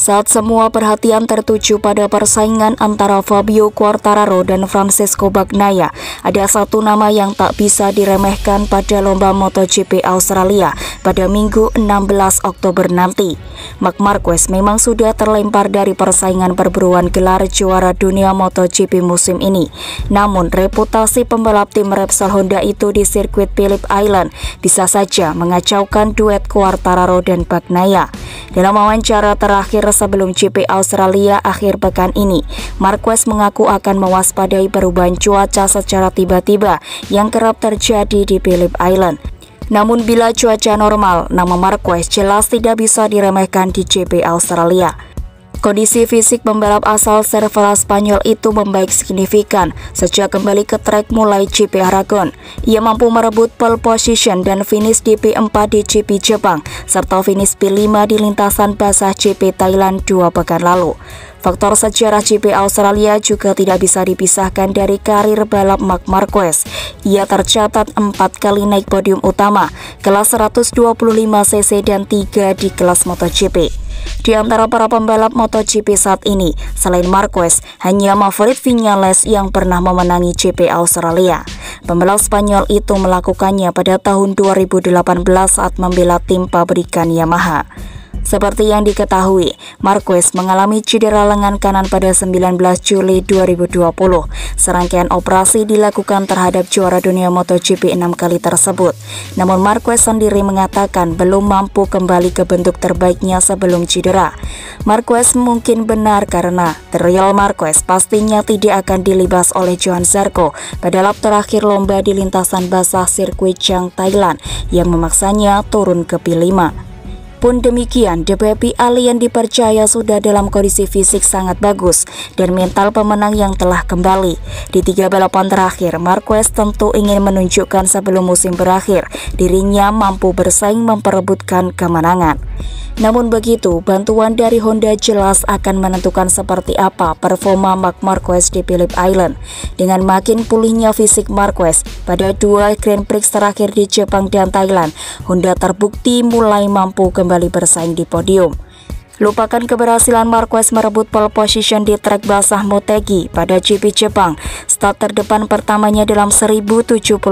Saat semua perhatian tertuju pada persaingan antara Fabio Quartararo dan Francesco Bagnaia, ada satu nama yang tak bisa diremehkan pada lomba MotoGP Australia pada Minggu 16 Oktober nanti. Marc Marquez memang sudah terlempar dari persaingan perburuan gelar juara dunia MotoGP musim ini. Namun, reputasi pembalap tim Repsol Honda itu di sirkuit Phillip Island bisa saja mengacaukan duet Quartararo dan Bagnaia. Dalam wawancara terakhir sebelum GP Australia akhir pekan ini, Marquez mengaku akan mewaspadai perubahan cuaca secara tiba-tiba yang kerap terjadi di Phillip Island. Namun bila cuaca normal, nama Marquez jelas tidak bisa diremehkan di GP Australia. Kondisi fisik pembalap asal Cervera Spanyol itu membaik signifikan sejak kembali ke trek mulai GP Aragon. Ia mampu merebut pole position dan finish di P4 di GP Jepang, serta finish P5 di lintasan basah GP Thailand 2 pekan lalu. Faktor sejarah GP Australia juga tidak bisa dipisahkan dari karir balap Marc Marquez. Ia tercatat 4 kali naik podium utama, kelas 125cc dan 3 di kelas MotoGP. Di antara para pembalap MotoGP saat ini, selain Marquez, hanya Maverick Viñales yang pernah memenangi GP Australia. Pembalap Spanyol itu melakukannya pada tahun 2018 saat membela tim pabrikan Yamaha. Seperti yang diketahui, Marquez mengalami cedera lengan kanan pada 19 Juli 2020. Serangkaian operasi dilakukan terhadap juara dunia MotoGP 6 kali tersebut. Namun Marquez sendiri mengatakan belum mampu kembali ke bentuk terbaiknya sebelum cedera. Marquez mungkin benar karena The Real Marquez pastinya tidak akan dilibas oleh Johan Zarco pada lap terakhir lomba di lintasan basah sirkuit Chang, Thailand yang memaksanya turun ke P5. Pun demikian, The Baby Alien dipercaya sudah dalam kondisi fisik sangat bagus dan mental pemenang yang telah kembali. Di 3 balapan terakhir, Marquez tentu ingin menunjukkan sebelum musim berakhir dirinya mampu bersaing memperebutkan kemenangan. Namun begitu, bantuan dari Honda jelas akan menentukan seperti apa performa Marc Marquez di Phillip Island. Dengan makin pulihnya fisik Marquez pada 2 Grand Prix terakhir di Jepang dan Thailand, Honda terbukti mulai mampu kembali bersaing di podium. Lupakan keberhasilan Marquez merebut pole position di trek basah Motegi pada GP Jepang, start terdepan pertamanya dalam 1071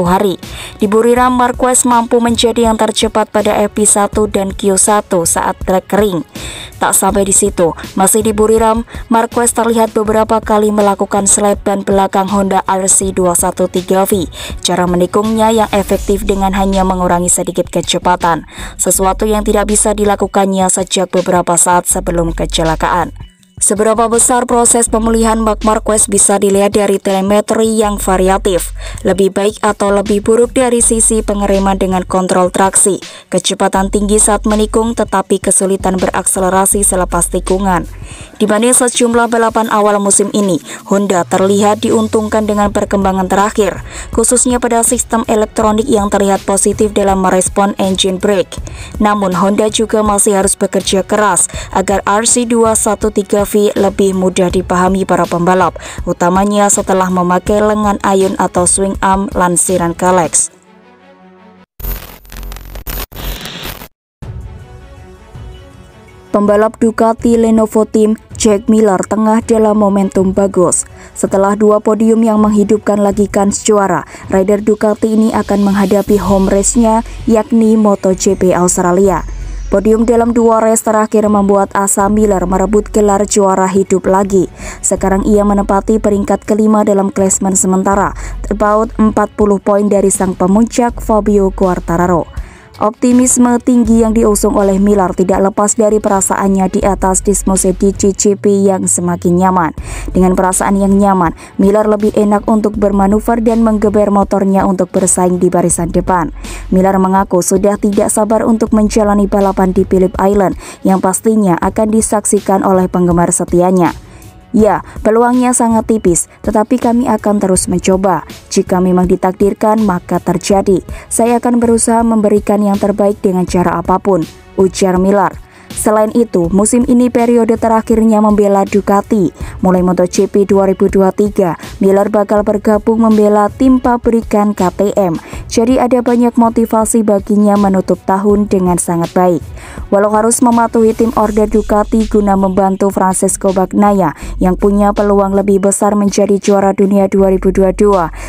hari. Di Buriram, Marquez mampu menjadi yang tercepat pada FP1 dan Q1 saat trek kering. Tak sampai di situ, masih di Buriram, Marquez terlihat beberapa kali melakukan slide ban belakang Honda RC213V. Cara menikungnya yang efektif dengan hanya mengurangi sedikit kecepatan, sesuatu yang tidak bisa dilakukannya sejak beberapa saat sebelum kecelakaan. Seberapa besar proses pemulihan Marc Marquez bisa dilihat dari telemetri yang variatif, lebih baik atau lebih buruk dari sisi pengereman dengan kontrol traksi, kecepatan tinggi saat menikung tetapi kesulitan berakselerasi selepas tikungan. Dibanding sejumlah balapan awal musim ini, Honda terlihat diuntungkan dengan perkembangan terakhir, khususnya pada sistem elektronik yang terlihat positif dalam merespon engine brake. Namun Honda juga masih harus bekerja keras agar RC213V lebih mudah dipahami para pembalap, utamanya setelah memakai lengan ayun atau swing arm lansiran Kalex. Pembalap Ducati Lenovo Team Jack Miller tengah dalam momentum bagus. Setelah 2 podium yang menghidupkan lagi kans juara, rider Ducati ini akan menghadapi home race-nya yakni MotoGP Australia. Podium dalam 2 race terakhir membuat asa Miller merebut gelar juara hidup lagi. Sekarang ia menempati peringkat kelima dalam klasemen sementara, terpaut 40 poin dari sang pemuncak Fabio Quartararo. Optimisme tinggi yang diusung oleh Miller tidak lepas dari perasaannya di atas dismuse GP yang semakin nyaman. Dengan perasaan yang nyaman, Miller lebih enak untuk bermanuver dan menggeber motornya untuk bersaing di barisan depan. Miller mengaku sudah tidak sabar untuk menjalani balapan di Phillip Island yang pastinya akan disaksikan oleh penggemar setianya. Ya, peluangnya sangat tipis, tetapi kami akan terus mencoba. Jika memang ditakdirkan, maka terjadi. Saya akan berusaha memberikan yang terbaik dengan cara apapun, ujar Miller. Selain itu, musim ini periode terakhirnya membela Ducati. Mulai MotoGP 2023, Miller bakal bergabung membela tim pabrikan KTM. Jadi ada banyak motivasi baginya menutup tahun dengan sangat baik. Walau harus mematuhi tim order Ducati guna membantu Francesco Bagnaia yang punya peluang lebih besar menjadi juara dunia 2022,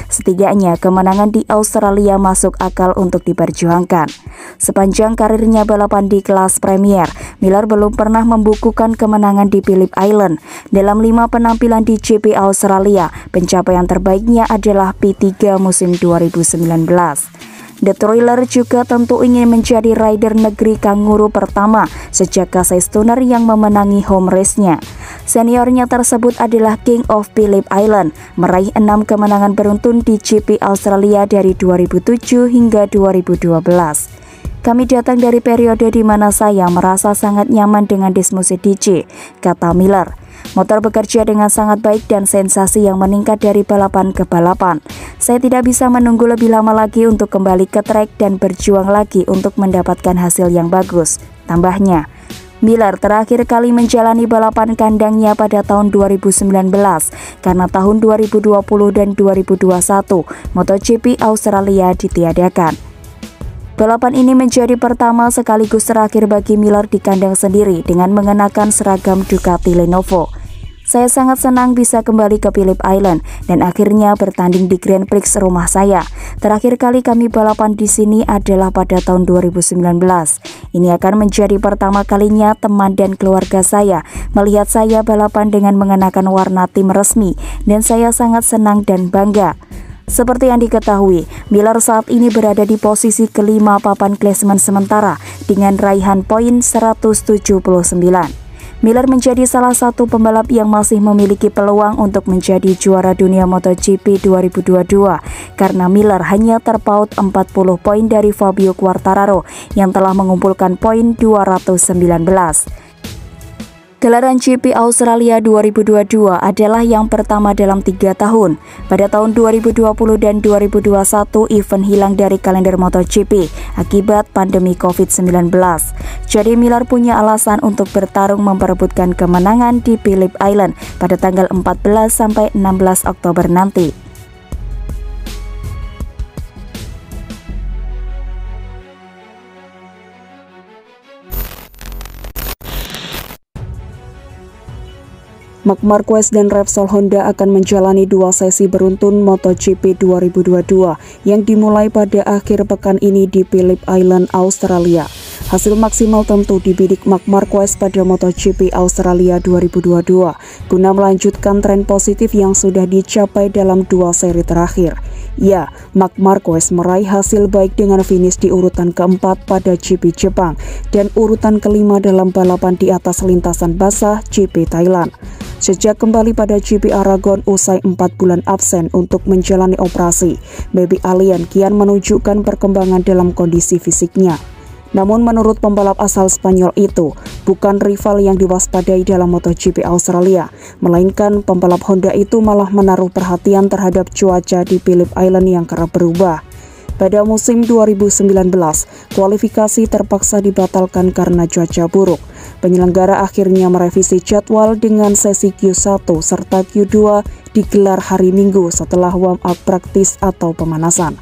setidaknya kemenangan di Australia masuk akal untuk diperjuangkan. Sepanjang karirnya balapan di kelas Premier, Miller belum pernah membukukan kemenangan di Phillip Island. Dalam 5 penampilan di GP Australia, pencapaian terbaiknya adalah P3 musim 2019. The Thriller juga tentu ingin menjadi rider negeri kanguru pertama sejak Casey Stoner yang memenangi home race-nya. Seniornya tersebut adalah King of Phillip Island, meraih 6 kemenangan beruntun di GP Australia dari 2007 hingga 2012. Kami datang dari periode di mana saya merasa sangat nyaman dengan Desmosed DJ, kata Miller. Motor bekerja dengan sangat baik dan sensasi yang meningkat dari balapan ke balapan. Saya tidak bisa menunggu lebih lama lagi untuk kembali ke trek dan berjuang lagi untuk mendapatkan hasil yang bagus, tambahnya. Miller terakhir kali menjalani balapan kandangnya pada tahun 2019, karena tahun 2020 dan 2021 MotoGP Australia ditiadakan. Balapan ini menjadi pertama sekaligus terakhir bagi Miller di kandang sendiri dengan mengenakan seragam Ducati Lenovo. Saya sangat senang bisa kembali ke Phillip Island dan akhirnya bertanding di Grand Prix rumah saya. Terakhir kali kami balapan di sini adalah pada tahun 2019. Ini akan menjadi pertama kalinya teman dan keluarga saya melihat saya balapan dengan mengenakan warna tim resmi dan saya sangat senang dan bangga. Seperti yang diketahui, Miller saat ini berada di posisi kelima papan klasemen sementara dengan raihan poin 179. Miller menjadi salah satu pembalap yang masih memiliki peluang untuk menjadi juara dunia MotoGP 2022 karena Miller hanya terpaut 40 poin dari Fabio Quartararo yang telah mengumpulkan poin 219. Gelaran GP Australia 2022 adalah yang pertama dalam 3 tahun. Pada tahun 2020 dan 2021, event hilang dari kalender MotoGP akibat pandemi COVID-19. Jadi Miller punya alasan untuk bertarung memperebutkan kemenangan di Phillip Island pada tanggal 14 sampai 16 Oktober nanti. Marc Marquez dan Repsol Honda akan menjalani 2 sesi beruntun MotoGP 2022 yang dimulai pada akhir pekan ini di Phillip Island, Australia. Hasil maksimal tentu dibidik Marc Marquez pada MotoGP Australia 2022 guna melanjutkan tren positif yang sudah dicapai dalam 2 seri terakhir. Ya, Marc Marquez meraih hasil baik dengan finish di urutan keempat pada GP Jepang dan urutan kelima dalam balapan di atas lintasan basah GP Thailand. Sejak kembali pada GP Aragon usai 4 bulan absen untuk menjalani operasi, Baby Alien kian menunjukkan perkembangan dalam kondisi fisiknya. Namun menurut pembalap asal Spanyol itu, bukan rival yang diwaspadai dalam MotoGP Australia, melainkan pembalap Honda itu malah menaruh perhatian terhadap cuaca di Phillip Island yang kerap berubah. Pada musim 2019, kualifikasi terpaksa dibatalkan karena cuaca buruk. Penyelenggara akhirnya merevisi jadwal dengan sesi Q1 serta Q2 digelar hari Minggu setelah warm-up praktis atau pemanasan.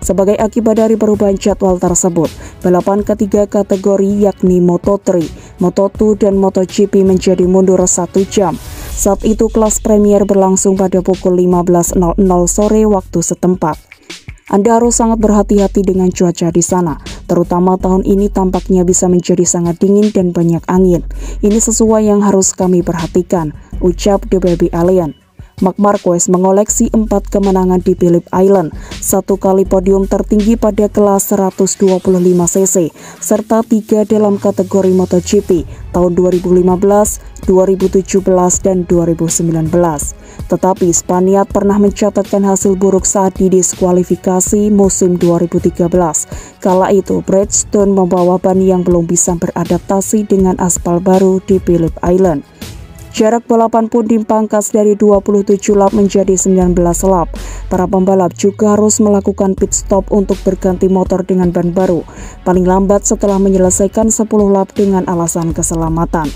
Sebagai akibat dari perubahan jadwal tersebut, balapan ketiga kategori yakni Moto3, Moto2, dan MotoGP menjadi mundur 1 jam. Saat itu kelas Premier berlangsung pada pukul 15.00 sore waktu setempat. Anda harus sangat berhati-hati dengan cuaca di sana, terutama tahun ini tampaknya bisa menjadi sangat dingin dan banyak angin. Ini sesuai yang harus kami perhatikan, ucap The Baby Alien. Marc Marquez mengoleksi 4 kemenangan di Phillip Island, 1 kali podium tertinggi pada kelas 125cc, serta 3 dalam kategori MotoGP tahun 2015, 2017, dan 2019. Tetapi Spaniard pernah mencatatkan hasil buruk saat didiskualifikasi musim 2013. Kala itu Bridgestone membawa ban yang belum bisa beradaptasi dengan aspal baru di Phillip Island. Jarak balapan pun dipangkas dari 27 lap menjadi 19 lap. Para pembalap juga harus melakukan pit stop untuk berganti motor dengan ban baru, paling lambat setelah menyelesaikan 10 lap dengan alasan keselamatan.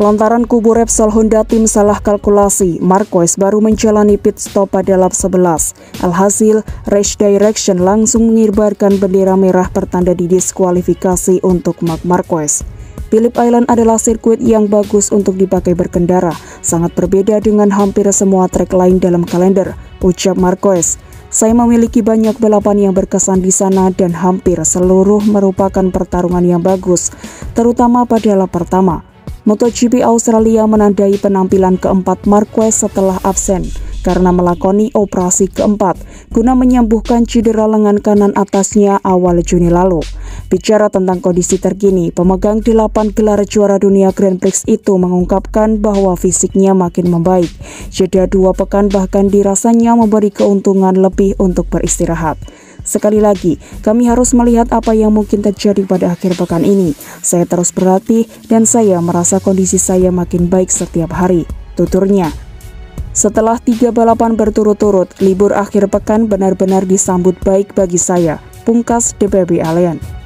Lantaran kubu Repsol Honda tim salah kalkulasi, Marquez baru menjalani pit stop pada lap 11. Alhasil, Race Direction langsung mengibarkan bendera merah pertanda didiskualifikasi untuk Marc Marquez. Phillip Island adalah sirkuit yang bagus untuk dipakai berkendara, sangat berbeda dengan hampir semua trek lain dalam kalender, ucap Marquez. Saya memiliki banyak balapan yang berkesan di sana dan hampir seluruh merupakan pertarungan yang bagus, terutama pada lap pertama. MotoGP Australia menandai penampilan keempat Marquez setelah absen karena melakoni operasi keempat guna menyembuhkan cedera lengan kanan atasnya awal Juni lalu. Bicara tentang kondisi terkini, pemegang 8 gelar juara dunia Grand Prix itu mengungkapkan bahwa fisiknya makin membaik. Jeda 2 pekan bahkan dirasanya memberi keuntungan lebih untuk beristirahat. Sekali lagi, kami harus melihat apa yang mungkin terjadi pada akhir pekan ini. Saya terus berlatih dan saya merasa kondisi saya makin baik setiap hari, tuturnya. Setelah 3 balapan berturut-turut, libur akhir pekan benar-benar disambut baik bagi saya, pungkas The Baby Alien.